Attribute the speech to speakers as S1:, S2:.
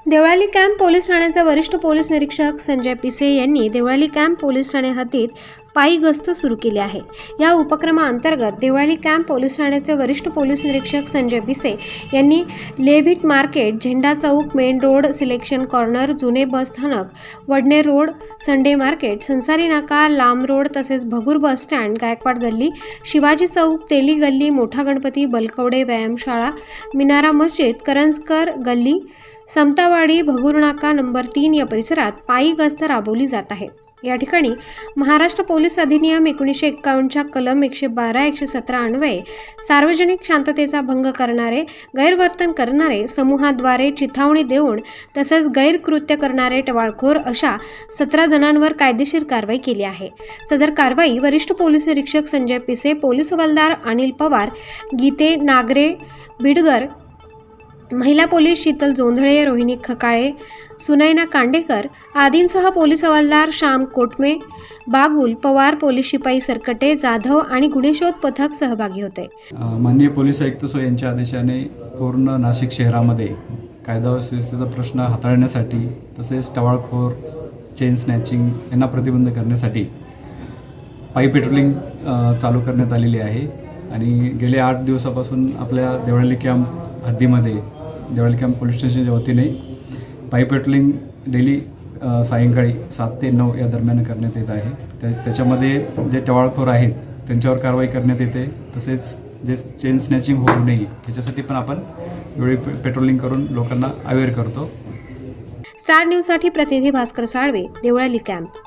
S1: Deolali camp police ठाण्याचे वरिष्ठ police निरीक्षक संजय पिसे यांनी देवळाली कॅम्प पोलीस ठाणे हद्दीत पायी गस्त सुरू केली आहे। या उपक्रमाअंतर्गत देवळाली कॅम्प पोलीस ठाण्याचे वरिष्ठ पोलीस निरीक्षक संजय पिसे यांनी लेव्हिट मार्केट, झेंडा चौक, मेन रोड, सिलेक्शन कॉर्नर, जुने बस स्थानक, वडनेर रोड, संडे मार्केट, संसारी नाका, लांब रोड तसेच भगूर बस स्टँड, गायकवाड गल्ली, शिवाजी चौक, तेली गल्ली, मोठा गणपती, बलकवडे व्यायामशाळा, मिनारा मस्जिद, करंजकर गल्ली, समतावाडी, भगूर नाका नंबर 3 या परिसरात पायी गस्त राबवली जात आहे। या ठिकाणी महाराष्ट्र पोलीस अधिनियम 1951च्या कलम 112-117 अन्वये सार्वजनिक शांततेचा भंग करणारे, गैरवर्तन करणारे, समूहाद्वारे चिथावणी देऊन तसेच गैरकृत्य करणारे टवाळखोर अशा 17 जणांवर कायदेशीर कारवाई केली आहे। सदर कारवाई वरिष्ठ पोलीस निरीक्षक संजय पिसे, पोलीस हवालदार अनिल पवार, गीते नागरे बिडगर, महिला पोलीस शीतल जोंधळे, रोहिणी खकाळे, सुनैना कांडेकर आदींसह पोलीस हवालदार श्याम कोटमे, बागुल पवार, पोलीस शिपाई सरकटे, जाधव आणि गुन्हेशोध पथक सहभागी होते।
S2: माननीय पोलीस आयुक्त यांच्या आदेशाने पूर्ण नाशिक शहरामध्ये कायदा व सुव्यवस्थेचा प्रश्न हाताळण्यासाठी तसेच टवाळखोर, चेन स्नॅचिंग यांना प्रतिबंध करण्यासाठी पायी पेट्रोलिंग चालू करण्यात आलेली आहे। आणि गेल्या 8 दिवसापासून आपल्या देवळाली कॅम्प हद्दीमध्ये देवळाली कॅम्प पोलीस स्टेशनच्या वतीने पायी पेट्रोलिंग डेली सायंकाळी 7 ते 9 या दरम्यान करण्यात येत आहे। त्याच्यामध्ये जे टवाळखोर आहेत त्यांच्यावर कारवाई करण्यात येते, तसेच जे चेन स्नॅचिंग होऊ नये याच्यासाठी पण आपण वेळी पेट्रोलिंग करून लोकांना अवेअर करतो।
S1: स्टार न्यूजसाठी प्रतिनिधी भास्कर साळवे, देवळाली कॅम्प।